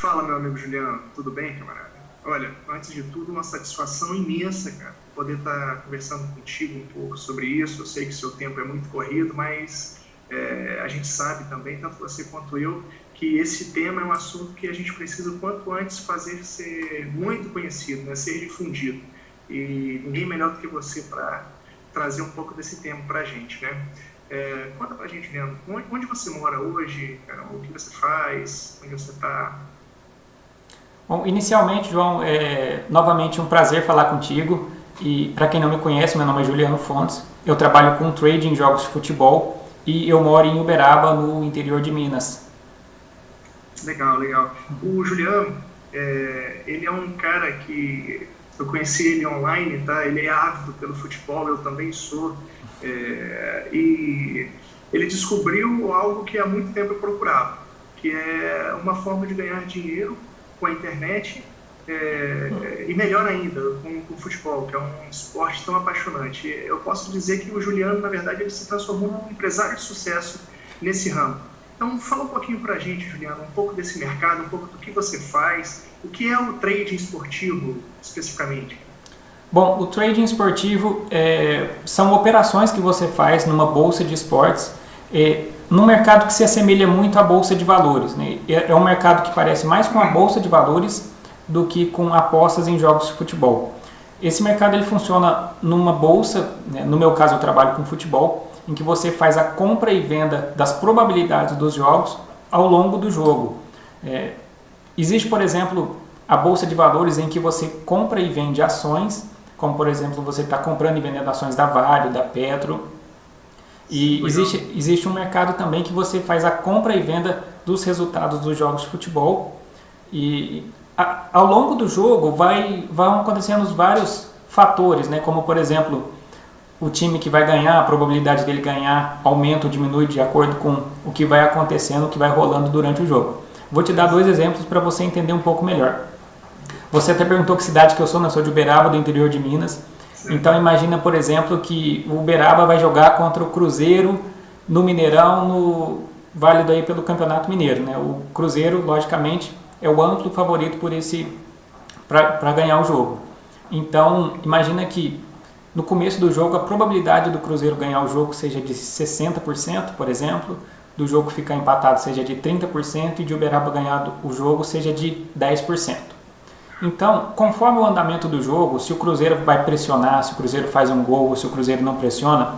Fala, meu amigo Juliano, tudo bem, camarada? Olha, antes de tudo, uma satisfação imensa, cara, poder estar conversando contigo um pouco sobre isso. Eu sei que seu tempo é muito corrido, mas a gente sabe também, tanto você quanto eu, que esse tema é um assunto que a gente precisa, o quanto antes, fazer ser muito conhecido, né? Ser difundido. E ninguém melhor do que você para trazer um pouco desse tema para a gente, né? Conta pra gente, Leandro, onde você mora hoje, cara, o que você faz, onde você está? Bom, inicialmente, João, novamente um prazer falar contigo. E para quem não me conhece, meu nome é Juliano Fontes. Eu trabalho com trading em jogos de futebol e eu moro em Uberaba, no interior de Minas. Legal, legal. O Juliano, ele é um cara que eu conheci ele online, tá? Ele é ávido pelo futebol, eu também sou. E ele descobriu algo que há muito tempo eu procurava, que é uma forma de ganhar dinheiro com a internet, e melhor ainda, com o futebol, que é um esporte tão apaixonante. Eu posso dizer que o Juliano, na verdade, ele se transformou num empresário de sucesso nesse ramo. Então, fala um pouquinho para a gente, Juliano, um pouco desse mercado, um pouco do que você faz, o que é o trading esportivo, especificamente. Bom, o trading esportivo são operações que você faz numa bolsa de esportes, num mercado que se assemelha muito à bolsa de valores, né? É um mercado que parece mais com a bolsa de valores do que com apostas em jogos de futebol. Esse mercado ele funciona numa bolsa, né? No meu caso eu trabalho com futebol, em que você faz a compra e venda das probabilidades dos jogos ao longo do jogo. Existe, por exemplo, a bolsa de valores em que você compra e vende ações, como por exemplo você está comprando e vendendo ações da Vale, da Petro. E existe um mercado também que você faz a compra e venda dos resultados dos jogos de futebol. E ao longo do jogo vão acontecendo vários fatores, né? Como por exemplo, o time que vai ganhar, a probabilidade dele ganhar aumenta ou diminui de acordo com o que vai acontecendo, o que vai rolando durante o jogo. Vou te dar dois exemplos para você entender um pouco melhor. Você até perguntou que cidade que eu sou, né? Eu sou de Uberaba, do interior de Minas. Então imagina, por exemplo, que o Uberaba vai jogar contra o Cruzeiro no Mineirão, no válido aí pelo Campeonato Mineiro, né? O Cruzeiro, logicamente, é o amplo favorito para ganhar o jogo. Então imagina que no começo do jogo a probabilidade do Cruzeiro ganhar o jogo seja de 60%, por exemplo, do jogo ficar empatado seja de 30% e de Uberaba ganhar o jogo seja de 10%. Então, conforme o andamento do jogo, se o Cruzeiro vai pressionar, se o Cruzeiro faz um gol ou se o Cruzeiro não pressiona,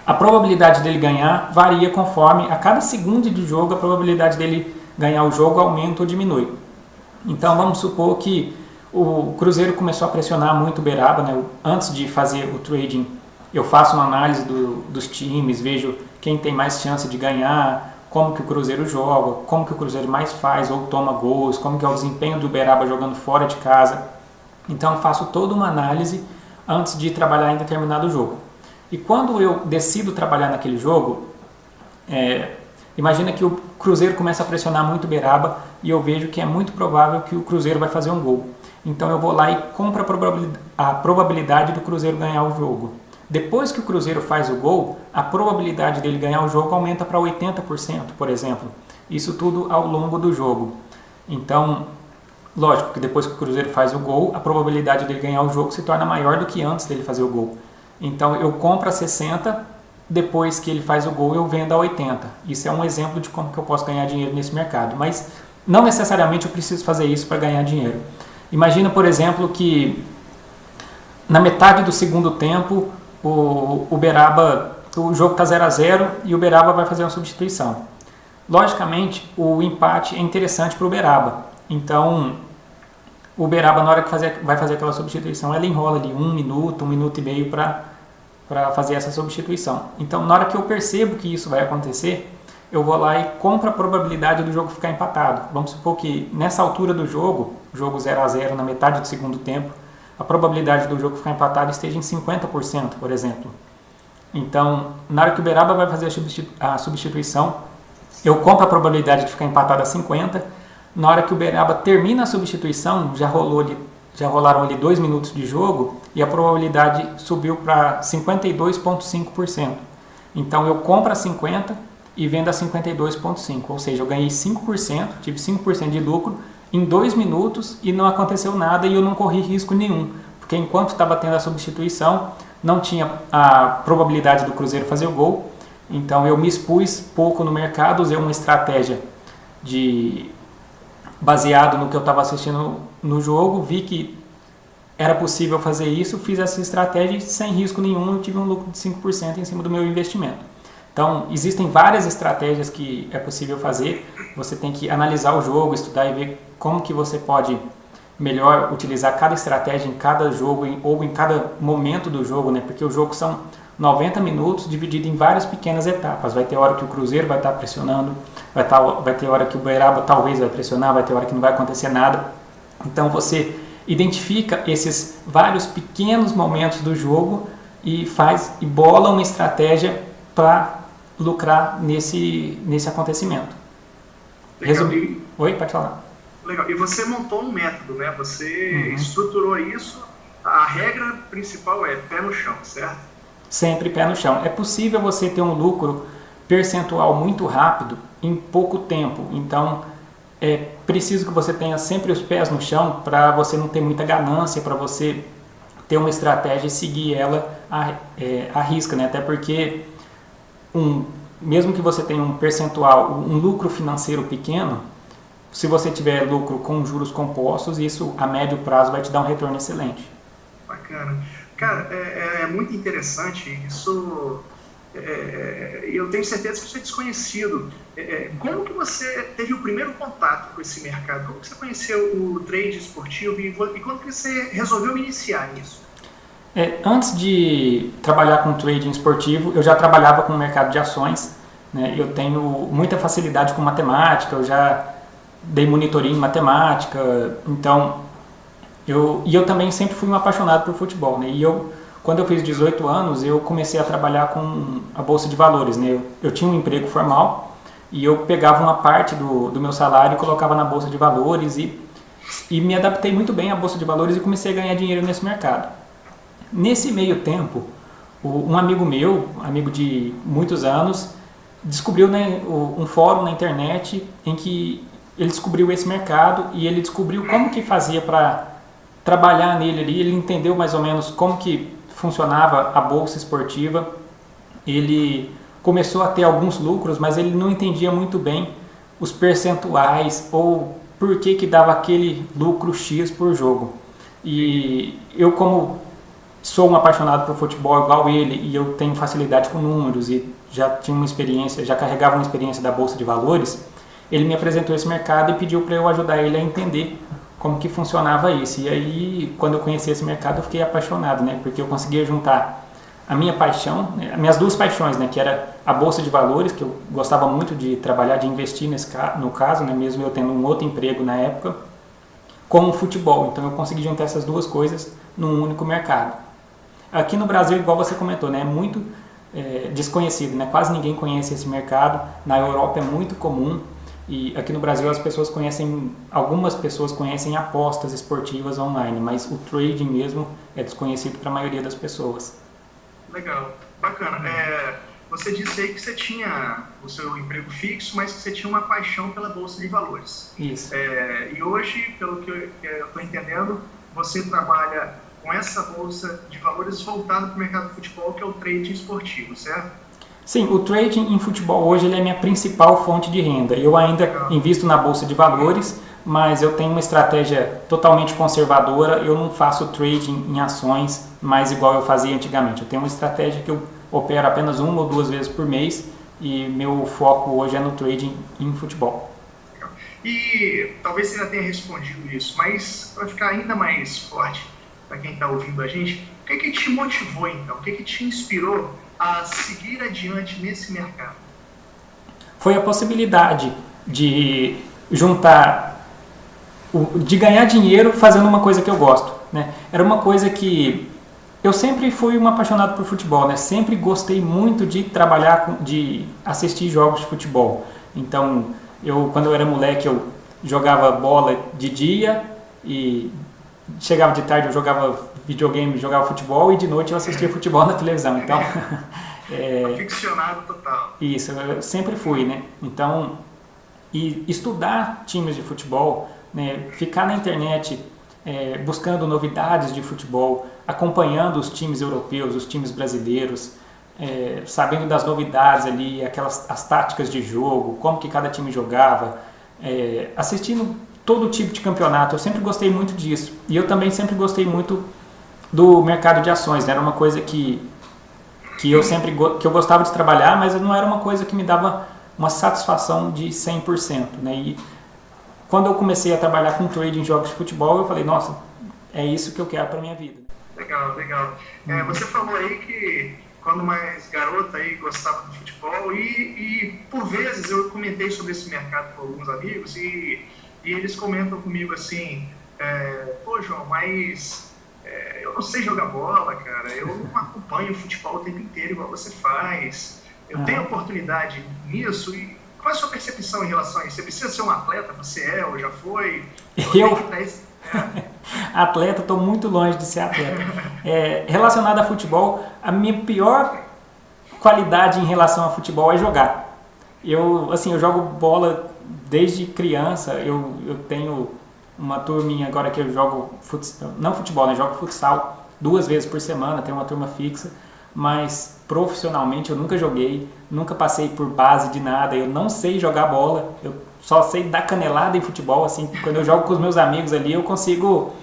a probabilidade dele ganhar varia conforme a cada segundo de jogo a probabilidade dele ganhar o jogo aumenta ou diminui. Então vamos supor que o Cruzeiro começou a pressionar muito o Uberaba, né? Antes de fazer o trading, eu faço uma análise dos times, vejo quem tem mais chance de ganhar, como que o Cruzeiro joga, como que o Cruzeiro mais faz ou toma gols, como que é o desempenho do Uberaba jogando fora de casa. Então eu faço toda uma análise antes de trabalhar em determinado jogo. E quando eu decido trabalhar naquele jogo, imagina que o Cruzeiro começa a pressionar muito o Uberaba e eu vejo que é muito provável que o Cruzeiro vai fazer um gol. Então eu vou lá e compro a probabilidade do Cruzeiro ganhar o jogo. Depois que o Cruzeiro faz o gol, a probabilidade dele ganhar o jogo aumenta para 80%, por exemplo. Isso tudo ao longo do jogo. Então, lógico que depois que o Cruzeiro faz o gol, a probabilidade dele ganhar o jogo se torna maior do que antes dele fazer o gol. Então eu compro a 60, depois que ele faz o gol eu vendo a 80. Isso é um exemplo de como que eu posso ganhar dinheiro nesse mercado. Mas não necessariamente eu preciso fazer isso para ganhar dinheiro. Imagina, por exemplo, que na metade do segundo tempo o jogo está 0-0 e o Uberaba vai fazer uma substituição. Logicamente, o empate é interessante para o Uberaba. Então, o Uberaba, na hora que vai fazer aquela substituição, ela enrola ali 1 minuto, 1 minuto e meio para fazer essa substituição. Então, na hora que eu percebo que isso vai acontecer, eu vou lá e compro a probabilidade do jogo ficar empatado. Vamos supor que nessa altura do jogo 0-0, na metade do segundo tempo, a probabilidade do jogo ficar empatado esteja em 50%, por exemplo. Então, na hora que o Uberaba vai fazer a substituição, eu compro a probabilidade de ficar empatado a 50%. Na hora que o Uberaba termina a substituição, já rolaram ali 2 minutos de jogo e a probabilidade subiu para 52,5%. Então, eu compro a 50% e vendo a 52,5%. Ou seja, eu ganhei 5%, tive 5% de lucro em 2 minutos e não aconteceu nada e eu não corri risco nenhum, porque enquanto estava tendo a substituição, não tinha a probabilidade do Cruzeiro fazer o gol, então eu me expus pouco no mercado, usei uma estratégia baseado no que eu estava assistindo no jogo, vi que era possível fazer isso, fiz essa estratégia e sem risco nenhum eu tive um lucro de 5% em cima do meu investimento. Então, existem várias estratégias que é possível fazer, você tem que analisar o jogo, estudar e ver como que você pode melhor utilizar cada estratégia em cada jogo ou em cada momento do jogo, né? Porque o jogo são 90 minutos dividido em várias pequenas etapas. Vai ter hora que o Cruzeiro vai estar pressionando, vai ter hora que o Uberaba talvez vai pressionar, vai ter hora que não vai acontecer nada. Então você identifica esses vários pequenos momentos do jogo e bola uma estratégia para lucrar nesse acontecimento. Oi, pode falar. Legal. E você montou um método, né? Você estruturou isso. A regra principal é pé no chão, certo? Sempre pé no chão. É possível você ter um lucro percentual muito rápido em pouco tempo. Então, é preciso que você tenha sempre os pés no chão para você não ter muita ganância, para você ter uma estratégia e seguir ela à risca, né? Até porque mesmo que você tenha um percentual, um lucro financeiro pequeno, se você tiver lucro com juros compostos, isso a médio prazo vai te dar um retorno excelente. Bacana. Cara, é muito interessante isso. Eu tenho certeza que isso é desconhecido. Como que você teve o primeiro contato com esse mercado? Como que você conheceu o trade esportivo e quando que você resolveu iniciar nisso? Antes de trabalhar com trading esportivo, eu já trabalhava com o mercado de ações, né? Eu tenho muita facilidade com matemática, eu já dei monitoria em matemática, então eu também sempre fui um apaixonado por futebol, né? E quando eu fiz 18 anos, eu comecei a trabalhar com a Bolsa de Valores, né? Eu tinha um emprego formal e eu pegava uma parte do meu salário e colocava na Bolsa de Valores e me adaptei muito bem à Bolsa de Valores e comecei a ganhar dinheiro nesse mercado. Nesse meio tempo, um amigo meu, amigo de muitos anos, descobriu, né, um fórum na internet em que ele descobriu esse mercado e ele descobriu como que fazia para trabalhar nele ali, ele entendeu mais ou menos como que funcionava a bolsa esportiva, ele começou a ter alguns lucros, mas ele não entendia muito bem os percentuais ou por que dava aquele lucro X por jogo. E eu, como sou um apaixonado por futebol igual ele e eu tenho facilidade com números e já tinha uma experiência, já carregava uma experiência da Bolsa de Valores, ele me apresentou esse mercado e pediu para eu ajudar ele a entender como que funcionava isso. E aí, quando eu conheci esse mercado, eu fiquei apaixonado, né? Porque eu conseguia juntar a minha paixão, né? As minhas duas paixões, né? Que era a Bolsa de Valores, que eu gostava muito de trabalhar, de investir no caso, né? Mesmo eu tendo um outro emprego na época, com o futebol. Então, eu consegui juntar essas duas coisas num único mercado. Aqui no Brasil, igual você comentou, né? É muito desconhecido, né? Quase ninguém conhece esse mercado. Na Europa é muito comum. E aqui no Brasil algumas pessoas conhecem apostas esportivas online, mas o trading mesmo é desconhecido para a maioria das pessoas. Legal, bacana. Você disse aí que você tinha o seu emprego fixo, mas que você tinha uma paixão pela Bolsa de Valores. Isso. E hoje, pelo que eu estou entendendo, você trabalha com essa Bolsa de Valores voltada para o mercado de futebol, que é o trading esportivo, certo? Sim, o trading em futebol hoje ele é a minha principal fonte de renda. Eu ainda invisto na Bolsa de Valores, mas eu tenho uma estratégia totalmente conservadora. Eu não faço trading em ações mais igual eu fazia antigamente. Eu tenho uma estratégia que eu opero apenas 1 ou 2 vezes por mês e meu foco hoje é no trading em futebol. E talvez você já tenha respondido isso, mas para ficar ainda mais forte para quem está ouvindo a gente, o que te motivou então? O que te inspirou a seguir adiante nesse mercado? Foi a possibilidade de juntar, de ganhar dinheiro fazendo uma coisa que eu gosto, né? Era uma coisa que eu sempre fui um apaixonado por futebol, né? Sempre gostei muito de trabalhar, de assistir jogos de futebol. Então, quando eu era moleque, eu jogava bola de dia e chegava de tarde eu jogava videogame, jogava futebol e de noite eu assistia futebol na televisão. Então, aficionado total. Isso, eu sempre fui, né? Então, e estudar times de futebol né? Ficar na internet buscando novidades de futebol, acompanhando os times europeus, os times brasileiros, sabendo das novidades ali, as táticas de jogo, como que cada time jogava, assistindo todo tipo de campeonato. Eu sempre gostei muito disso. E eu também sempre gostei muito do mercado de ações, né? Era uma coisa que eu gostava de trabalhar, mas não era uma coisa que me dava uma satisfação de 100%, né? E quando eu comecei a trabalhar com trading em jogos de futebol, eu falei, nossa, é isso que eu quero para minha vida. Legal, legal. Você falou aí que quando mais garota aí gostava de futebol e por vezes eu comentei sobre esse mercado com alguns amigos e eles comentam comigo assim, pô, João, mas eu não sei jogar bola, cara, eu não acompanho o futebol o tempo inteiro igual você faz, eu tenho oportunidade nisso. E qual é a sua percepção em relação a isso? Você precisa ser um atleta? Você ou já foi? Atleta, estou muito longe de ser atleta. Relacionado a futebol, a minha pior qualidade em relação a futebol é jogar. Eu jogo bola desde criança. Eu tenho uma turminha agora que eu jogo não futebol, né? Jogo futsal 2 vezes por semana, tenho uma turma fixa, mas profissionalmente eu nunca joguei, nunca passei por base de nada, eu não sei jogar bola, eu só sei dar canelada em futebol, assim, quando eu jogo com os meus amigos ali eu consigo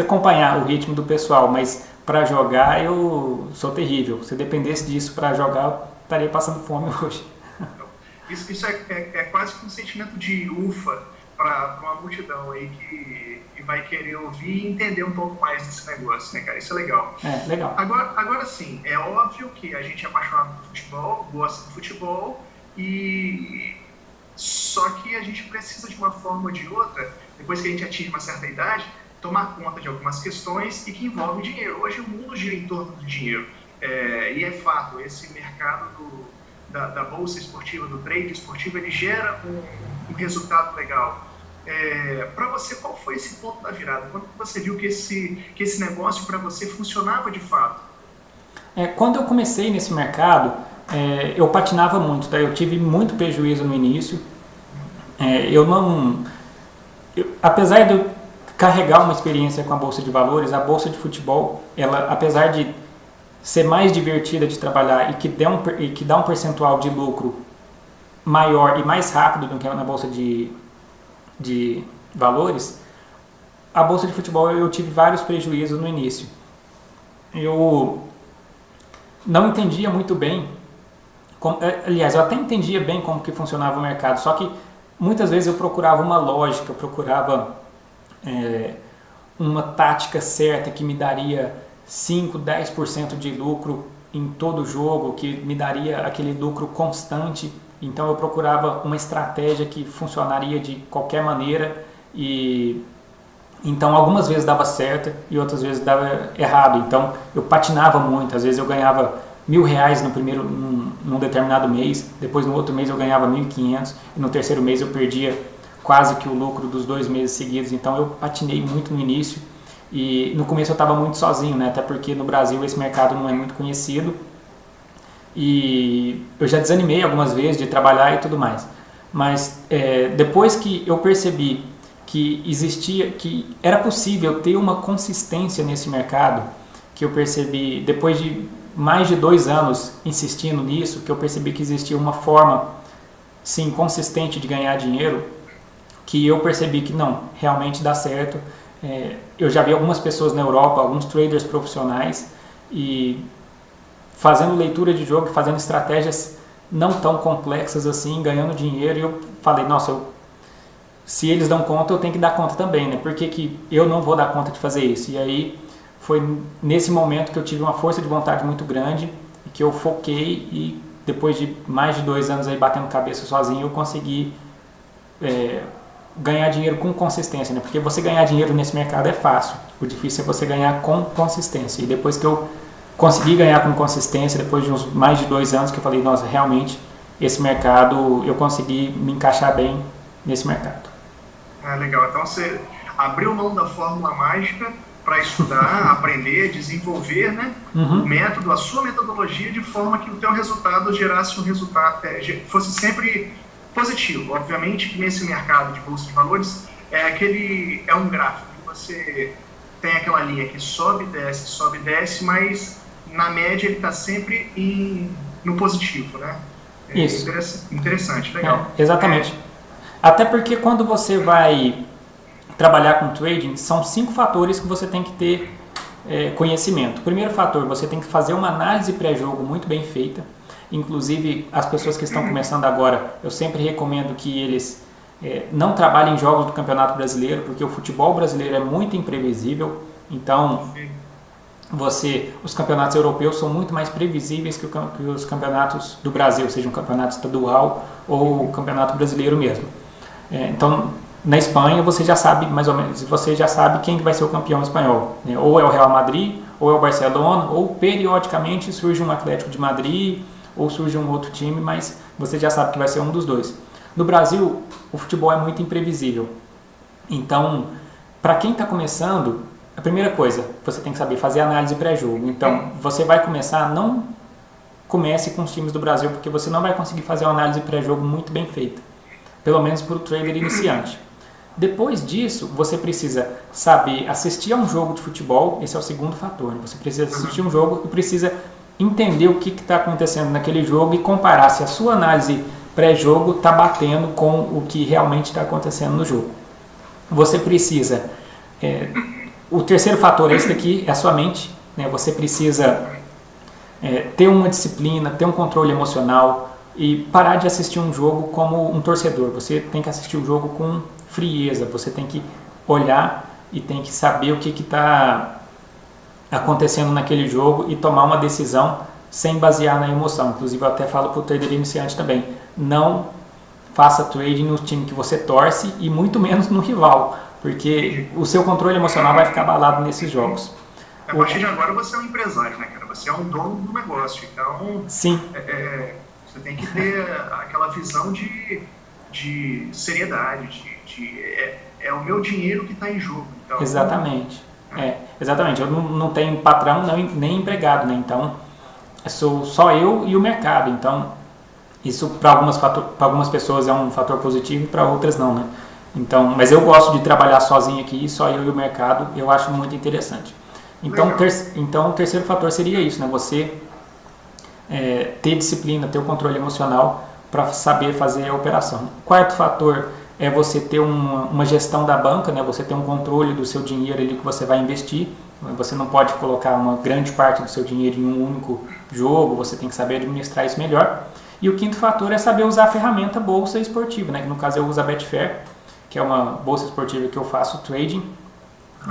acompanhar o ritmo do pessoal, mas para jogar eu sou terrível. Se eu dependesse disso para jogar, eu estaria passando fome hoje. Isso é quase que um sentimento de ufa para uma multidão aí que vai querer ouvir e entender um pouco mais desse negócio, né, cara? Isso é legal. Legal. Agora sim, é óbvio que a gente é apaixonado por futebol, gosta do futebol, só que a gente precisa de uma forma ou de outra, depois que a gente atinge uma certa idade, tomar conta de algumas questões e que envolvem dinheiro. Hoje o mundo gira em torno do dinheiro. E é fato, esse mercado da bolsa esportiva, do trade esportivo, ele gera um resultado legal. Para você, qual foi esse ponto da virada? Quando você viu que esse negócio para você funcionava de fato? Quando eu comecei nesse mercado, eu patinava muito, tá? Eu tive muito prejuízo no início. Apesar de eu carregar uma experiência com a Bolsa de Valores, a Bolsa de Futebol, ela, apesar de ser mais divertida de trabalhar e que dá um percentual de lucro maior e mais rápido do que na Bolsa de Valores, a Bolsa de Futebol eu tive vários prejuízos no início. Eu não entendia muito bem, aliás, eu até entendia bem como que funcionava o mercado, só que muitas vezes eu procurava uma lógica, eu procurava uma tática certa que me daria 5, 10% de lucro em todo jogo, que me daria aquele lucro constante. Então eu procurava uma estratégia que funcionaria de qualquer maneira e então algumas vezes dava certo e outras vezes dava errado. Então eu patinava muito, às vezes eu ganhava R$1.000 num determinado mês, depois no outro mês eu ganhava 1.500 e no terceiro mês eu perdia quase que o lucro dos 2 meses seguidos. Então eu patinei muito no início e no começo eu estava muito sozinho, né? Até porque no Brasil esse mercado não é muito conhecido. E eu já desanimei algumas vezes de trabalhar e tudo mais. Mas depois que eu percebi que era possível ter uma consistência nesse mercado, que eu percebi, depois de mais de 2 anos insistindo nisso, que eu percebi que existia uma forma, sim, consistente de ganhar dinheiro, que eu percebi que não, realmente dá certo. Eu já vi algumas pessoas na Europa, alguns traders profissionais, e fazendo leitura de jogo, fazendo estratégias não tão complexas assim, ganhando dinheiro, e eu falei, nossa, se eles dão conta, eu tenho que dar conta também, né? Por que eu não vou dar conta de fazer isso? E aí foi nesse momento que eu tive uma força de vontade muito grande, e que eu foquei, e depois de mais de 2 anos aí batendo cabeça sozinho, eu consegui ganhar dinheiro com consistência, né? Porque você ganhar dinheiro nesse mercado é fácil, o difícil é você ganhar com consistência. E depois que eu consegui ganhar com consistência, depois de mais de 2 anos, que eu falei, nossa, realmente, esse mercado, eu consegui me encaixar bem nesse mercado. Legal. Então você abriu mão da fórmula mágica para estudar, aprender, desenvolver, né, o método, a sua metodologia, de forma que o teu resultado gerasse um resultado, fosse sempre positivo. Obviamente que nesse mercado de bolsa de valores é um gráfico que você tem aquela linha que sobe, desce, mas na média ele está sempre no positivo, né? Isso. Interessante, legal. Exatamente. Até porque quando você vai trabalhar com trading, são 5 fatores que você tem que ter conhecimento. O primeiro fator, você tem que fazer uma análise pré-jogo muito bem feita. Inclusive, as pessoas que estão começando agora, eu sempre recomendo que eles não trabalhem em jogos do Campeonato Brasileiro, porque o futebol brasileiro é muito imprevisível. Então, os campeonatos europeus são muito mais previsíveis que os campeonatos do Brasil, seja um campeonato estadual ou o campeonato brasileiro mesmo. Então, na Espanha, você já sabe mais ou menos, você já sabe quem vai ser o campeão espanhol, né? Ou é o Real Madrid, ou é o Barcelona, ou periodicamente surge um Atlético de Madrid, ou surge um outro time, mas você já sabe que vai ser um dos dois. No Brasil, o futebol é muito imprevisível. Então, para quem está começando, a primeira coisa, você tem que saber fazer análise pré-jogo. Então, você vai começar, não comece com os times do Brasil, porque você não vai conseguir fazer uma análise pré-jogo muito bem feita. Pelo menos para o trader iniciante. Depois disso, você precisa saber assistir a um jogo de futebol, esse é o segundo fator. Né? Você precisa assistir um jogo e precisa entender o que está acontecendo naquele jogo e comparar se a sua análise pré-jogo está batendo com o que realmente está acontecendo no jogo. Você precisa... o terceiro fator é esse daqui, é a sua mente. Né? Você precisa ter uma disciplina, ter um controle emocional e parar de assistir um jogo como um torcedor. Você tem que assistir o jogo com frieza, você tem que olhar e tem que saber o que está acontecendo naquele jogo e tomar uma decisão sem basear na emoção. Inclusive, eu até falo para o trader iniciante também, não faça trading no time que você torce e muito menos no rival, porque o seu controle emocional vai ficar abalado nesses jogos. A partir de agora você é um empresário, né, cara? Você é um dono do negócio, então sim. Você tem que ter aquela visão de seriedade, é o meu dinheiro que está em jogo. Então, exatamente. Exatamente. Eu não tenho patrão nem empregado, né? Então, sou só eu e o mercado. Então, isso para algumas pessoas é um fator positivo e para outras não, né? Então, mas eu gosto de trabalhar sozinho aqui, só eu e o mercado, eu acho muito interessante. Então, o terceiro fator seria isso, né? Você ter disciplina, ter o controle emocional para saber fazer a operação. O quarto fator é você ter uma gestão da banca, né? Você ter um controle do seu dinheiro ali que você vai investir. Você não pode colocar uma grande parte do seu dinheiro em um único jogo, você tem que saber administrar isso melhor. E o quinto fator é saber usar a ferramenta bolsa esportiva, né? Que no caso eu uso a Betfair, que é uma bolsa esportiva que eu faço trading.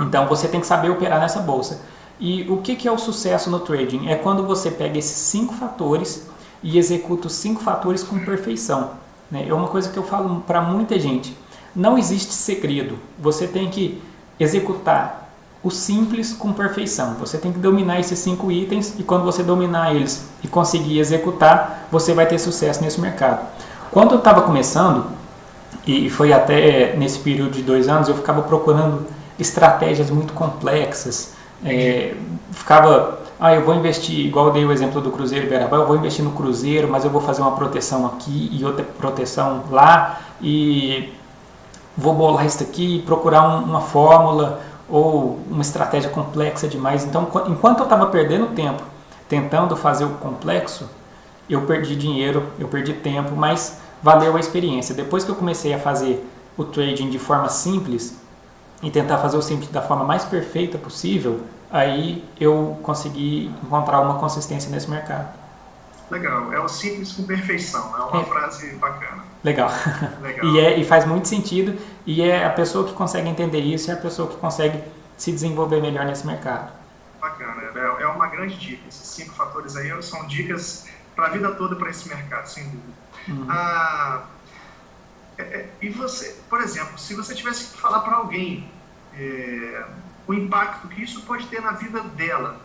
Então você tem que saber operar nessa bolsa. E o que é o sucesso no trading? É quando você pega esses 5 fatores e executa os 5 fatores com perfeição. É uma coisa que eu falo para muita gente. Não existe segredo. Você tem que executar o simples com perfeição. Você tem que dominar esses 5 itens e quando você dominar eles e conseguir executar, você vai ter sucesso nesse mercado. Quando eu estava começando, e foi até nesse período de 2 anos, eu ficava procurando estratégias muito complexas. Eu vou investir, igual eu dei o exemplo do Cruzeiro e Beira-Bar, eu vou investir no Cruzeiro, mas eu vou fazer uma proteção aqui e outra proteção lá, e vou bolar isso aqui, procurar uma fórmula ou uma estratégia complexa demais. Então, enquanto eu estava perdendo tempo tentando fazer o complexo, eu perdi dinheiro, eu perdi tempo, mas valeu a experiência. Depois que eu comecei a fazer o trading de forma simples e tentar fazer o simples da forma mais perfeita possível, aí eu consegui encontrar uma consistência nesse mercado. Legal, é o simples com perfeição, é uma frase bacana. Legal. E faz muito sentido, e é a pessoa que consegue entender isso, é a pessoa que consegue se desenvolver melhor nesse mercado. Bacana, é uma grande dica. Esses 5 fatores aí são dicas para a vida toda para esse mercado, sem dúvida. E você, por exemplo, se você tivesse que falar para alguém o impacto que isso pode ter na vida dela,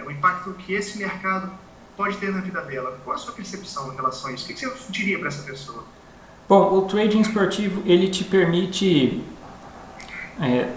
o impacto que esse mercado pode ter na vida dela, qual a sua percepção em relação a isso? O que você diria para essa pessoa? Bom, o trading esportivo, ele te permite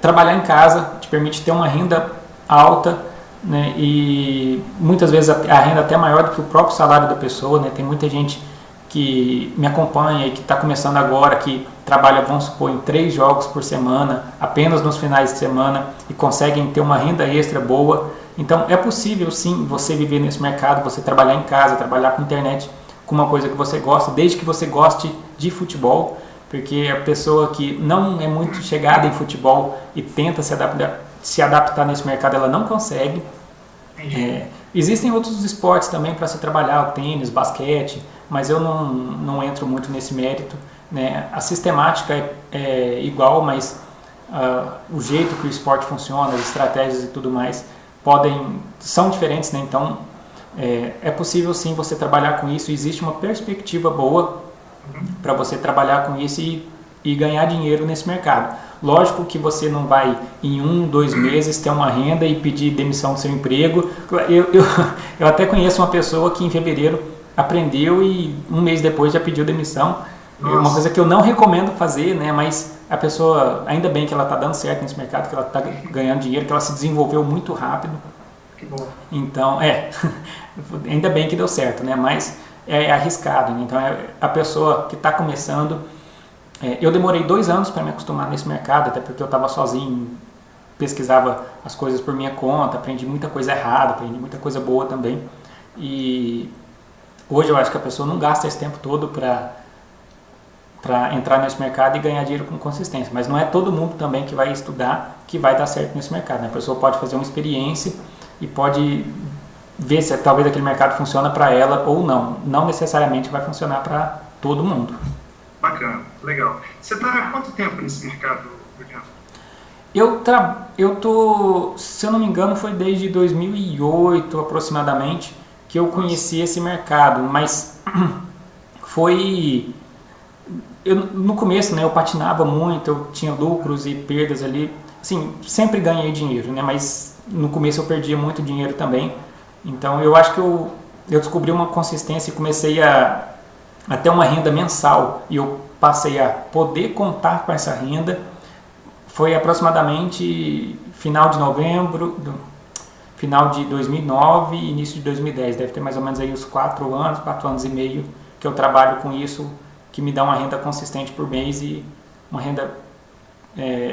trabalhar em casa, te permite ter uma renda alta, né, e muitas vezes a renda até maior do que o próprio salário da pessoa, né? Tem muita gente que me acompanha e que está começando agora, que trabalha, vamos supor, em 3 jogos por semana, apenas nos finais de semana, e conseguem ter uma renda extra boa. Então é possível sim você viver nesse mercado, você trabalhar em casa, trabalhar com internet, com uma coisa que você gosta, desde que você goste de futebol, porque a pessoa que não é muito chegada em futebol e tenta se adaptar nesse mercado, ela não consegue. Existem outros esportes também para se trabalhar, o tênis, basquete, mas eu não entro muito nesse mérito, né? A sistemática é igual, mas o jeito que o esporte funciona, as estratégias e tudo mais são diferentes, né? Então é possível sim você trabalhar com isso, existe uma perspectiva boa para você trabalhar com isso e ganhar dinheiro nesse mercado. Lógico que você não vai em 1, 2 meses ter uma renda e pedir demissão do seu emprego. Eu até conheço uma pessoa que em fevereiro aprendeu e 1 mês depois já pediu demissão. Nossa. É uma coisa que eu não recomendo fazer, né? Mas a pessoa, ainda bem que ela está dando certo nesse mercado, que ela está ganhando dinheiro, que ela se desenvolveu muito rápido. Que bom. Então, ainda bem que deu certo, né? Mas é arriscado, né? Então, a pessoa que está começando... eu demorei 2 anos para me acostumar nesse mercado, até porque eu estava sozinho, pesquisava as coisas por minha conta, aprendi muita coisa errada, aprendi muita coisa boa também. E hoje eu acho que a pessoa não gasta esse tempo todo para entrar nesse mercado e ganhar dinheiro com consistência. Mas não é todo mundo também que vai estudar que vai dar certo nesse mercado, né? A pessoa pode fazer uma experiência e pode ver se talvez aquele mercado funciona para ela ou não. Não necessariamente vai funcionar para todo mundo. Bacana, legal. Você está há quanto tempo nesse mercado, Juliano? Eu tô, se eu não me engano, foi desde 2008 aproximadamente que eu conheci esse mercado, mas foi... no começo, né, eu patinava muito, eu tinha lucros e perdas ali, assim, sempre ganhei dinheiro, né, mas no começo eu perdia muito dinheiro também. Então eu acho que eu descobri uma consistência e comecei a ter uma renda mensal, e eu passei a poder contar com essa renda. Foi aproximadamente final de novembro, final de 2009 e início de 2010, deve ter mais ou menos aí uns 4 anos e meio que eu trabalho com isso, que me dá uma renda consistente por mês e uma renda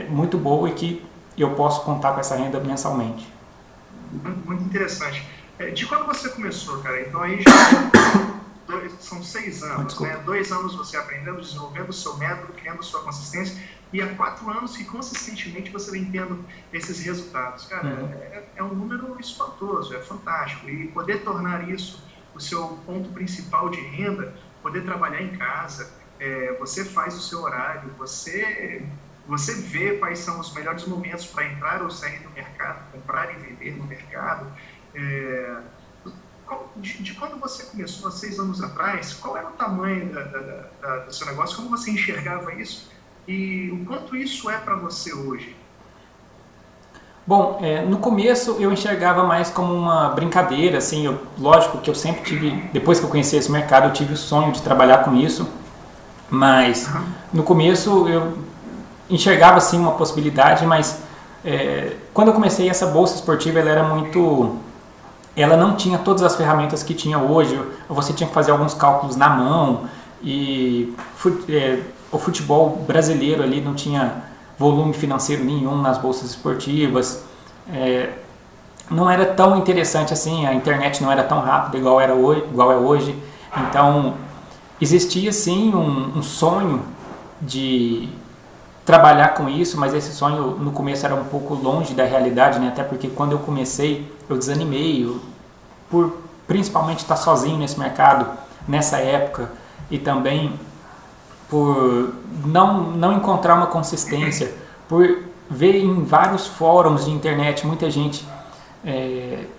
muito boa, e que eu posso contar com essa renda mensalmente. Muito interessante. De quando você começou, cara? Então aí já são 6 anos, né? 2 anos você aprendendo, desenvolvendo o seu método, criando sua consistência, e há 4 anos que consistentemente você vem tendo esses resultados. Cara, é um número espantoso, é fantástico, e poder tornar isso o seu ponto principal de renda, poder trabalhar em casa, você faz o seu horário, você vê quais são os melhores momentos para entrar ou sair do mercado, comprar e vender no mercado. De quando você começou há 6 anos atrás, qual era o tamanho do seu negócio, como você enxergava isso e o quanto isso é para você hoje? Bom, no começo eu enxergava mais como uma brincadeira, assim, lógico que eu sempre tive, depois que eu conheci esse mercado, eu tive o sonho de trabalhar com isso, mas no começo eu enxergava assim uma possibilidade, mas quando eu comecei essa bolsa esportiva, ela não tinha todas as ferramentas que tinha hoje. Você tinha que fazer alguns cálculos na mão, e o futebol brasileiro ali não tinha volume financeiro nenhum nas bolsas esportivas, não era tão interessante assim, a internet não era tão rápida igual é hoje, então existia sim um sonho de trabalhar com isso, mas esse sonho no começo era um pouco longe da realidade, né? Até porque quando eu comecei eu desanimei, por principalmente estar sozinho nesse mercado nessa época, e também por não encontrar uma consistência, por ver em vários fóruns de internet muita gente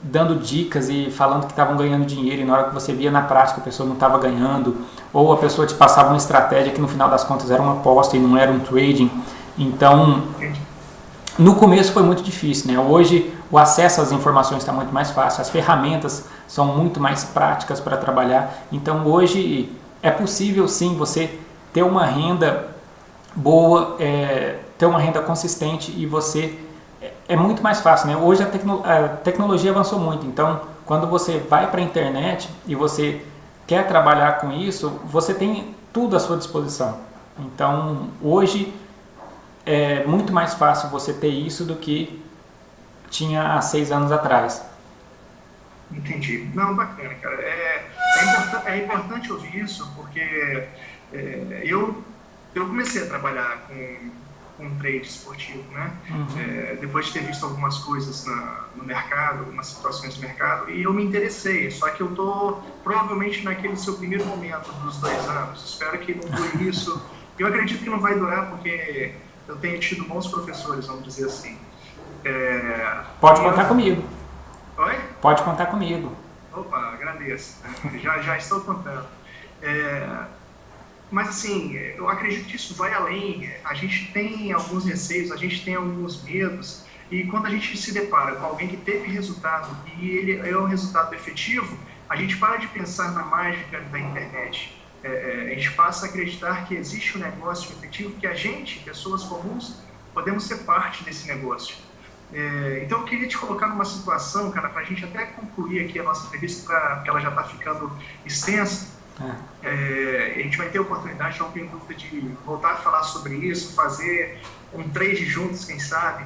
dando dicas e falando que estavam ganhando dinheiro, e na hora que você via na prática a pessoa não estava ganhando, ou a pessoa te passava uma estratégia que no final das contas era uma aposta e não era um trading. Então no começo foi muito difícil, né? Hoje o acesso às informações está muito mais fácil, as ferramentas são muito mais práticas para trabalhar, então hoje é possível sim você ter uma renda boa, ter uma renda consistente, e você é muito mais fácil, né? Hoje a tecnologia avançou muito, então quando você vai para a internet e você quer trabalhar com isso, você tem tudo à sua disposição. Então, hoje é muito mais fácil você ter isso do que tinha há 6 anos atrás. Entendi. Não, bacana, cara. É importante ouvir isso, porque eu comecei a trabalhar com trade esportivo, né? Depois de ter visto algumas coisas no mercado, algumas situações do mercado, e eu me interessei. Só que eu estou provavelmente naquele seu primeiro momento dos 2 anos. Espero que não dure isso. Eu acredito que não vai durar, porque eu tenho tido bons professores, vamos dizer assim. Pode contar comigo. Oi? Pode contar comigo. Opa, agradeço. Já estou contando. Mas assim, eu acredito que isso vai além. A gente tem alguns receios, a gente tem alguns medos, e quando a gente se depara com alguém que teve resultado e ele é um resultado efetivo, a gente para de pensar na mágica da internet. A gente passa a acreditar que existe um negócio efetivo, que a gente, pessoas comuns, podemos ser parte desse negócio. Então eu queria te colocar numa situação, cara, para a gente até concluir aqui a nossa entrevista, porque ela já está ficando extensa. A gente vai ter a oportunidade, não tenho dúvida, de voltar a falar sobre isso, fazer um trade juntos, quem sabe,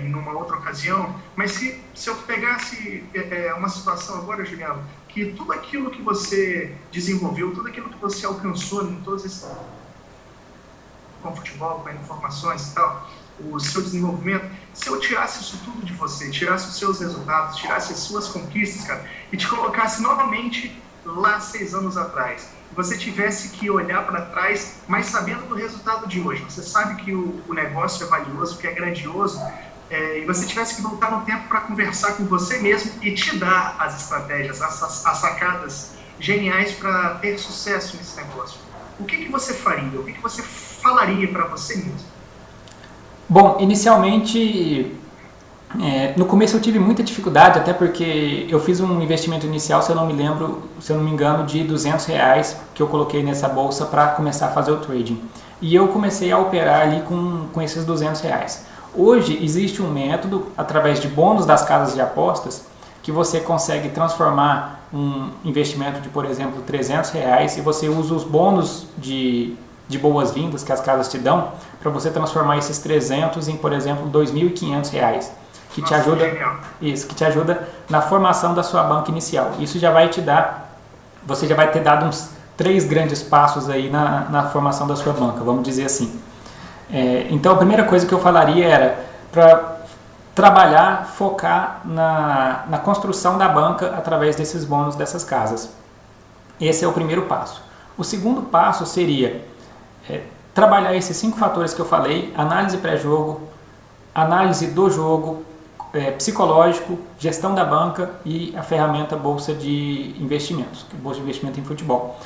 em uma outra ocasião. Mas se eu pegasse uma situação agora, Juliano, que tudo aquilo que você desenvolveu, tudo aquilo que você alcançou em todos esses... com futebol, com informações e tal, o seu desenvolvimento, se eu tirasse isso tudo de você, tirasse os seus resultados, tirasse as suas conquistas, cara, e te colocasse novamente lá 6 anos atrás, você tivesse que olhar para trás, mas sabendo do resultado de hoje, você sabe que o negócio é valioso, que é grandioso, e você tivesse que voltar no tempo para conversar com você mesmo e te dar as estratégias, as sacadas geniais para ter sucesso nesse negócio. O que você faria? O que você falaria para você mesmo? Bom, inicialmente, no começo eu tive muita dificuldade, até porque eu fiz um investimento inicial, se eu não me engano, de R$200 que eu coloquei nessa bolsa para começar a fazer o trading. E eu comecei a operar ali com esses R$200. Hoje existe um método, através de bônus das casas de apostas, que você consegue transformar um investimento de, por exemplo, R$300 e você usa os bônus de boas-vindas que as casas te dão para você transformar esses 300 em, por exemplo, R$2.500, que te ajuda, que te ajuda na formação da sua banca inicial. Isso já vai te dar, você já vai ter dado uns 3 grandes passos aí na formação da sua banca, vamos dizer assim. Então a primeira coisa que eu falaria era para trabalhar, focar na construção da banca através desses bônus dessas casas. Esse é o primeiro passo. O segundo passo seria trabalhar esses 5 fatores que eu falei: análise pré-jogo, análise do jogo, psicológico, gestão da banca e a ferramenta bolsa de investimentos, bolsa de investimento em futebol.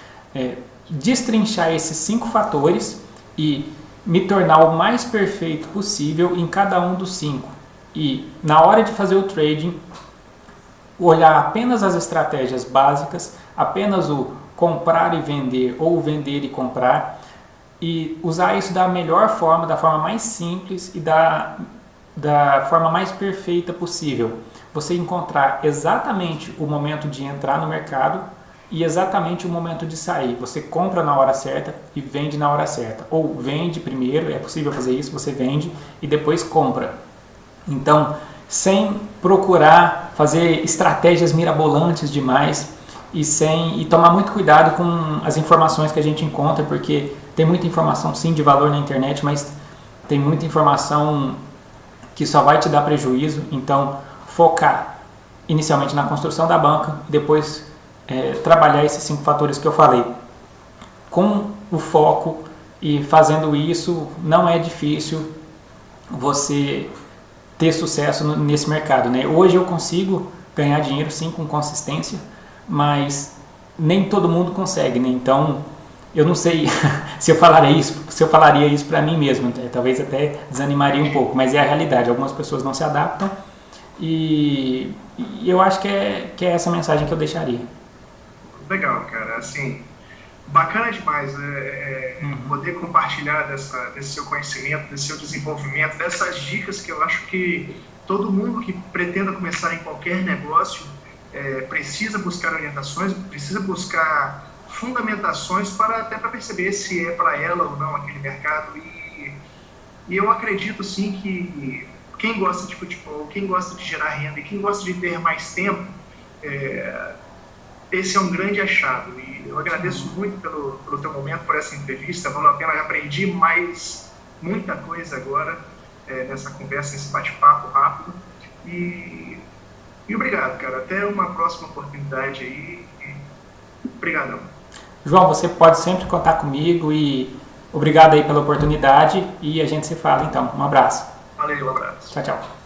Destrinchar esses 5 fatores e me tornar o mais perfeito possível em cada um dos 5. E na hora de fazer o trading, olhar apenas as estratégias básicas, apenas o comprar e vender ou vender e comprar, e usar isso da melhor forma, da forma mais simples e da forma mais perfeita possível. Você encontrar exatamente o momento de entrar no mercado e exatamente o momento de sair. Você compra na hora certa e vende na hora certa. Ou vende primeiro, é possível fazer isso, você vende e depois compra. Então, sem procurar fazer estratégias mirabolantes demais e tomar muito cuidado com as informações que a gente encontra, porque tem muita informação sim de valor na internet, mas tem muita informação que só vai te dar prejuízo. Então focar inicialmente na construção da banca e depois trabalhar esses 5 fatores que eu falei. Com o foco e fazendo isso, não é difícil você ter sucesso nesse mercado, né? Hoje eu consigo ganhar dinheiro sim com consistência, mas nem todo mundo consegue, né? Então eu não sei se eu falaria isso para mim mesmo, talvez até desanimaria um pouco, mas é a realidade. Algumas pessoas não se adaptam e eu acho que é essa mensagem que eu deixaria. Legal, cara, assim, bacana demais poder compartilhar desse seu conhecimento, desse seu desenvolvimento, dessas dicas que eu acho que todo mundo que pretenda começar em qualquer negócio precisa buscar orientações, precisa buscar fundamentações até para perceber se é para ela ou não aquele mercado. E eu acredito sim que quem gosta de futebol, quem gosta de gerar renda e quem gosta de ter mais tempo, esse é um grande achado. E eu agradeço muito pelo teu momento, por essa entrevista. Valeu a pena, aprendi muita coisa agora nessa conversa, nesse bate-papo rápido. E obrigado, cara. Até uma próxima oportunidade aí. Obrigadão. João, você pode sempre contar comigo e obrigado aí pela oportunidade e a gente se fala então. Um abraço. Valeu, um abraço. Tchau, tchau.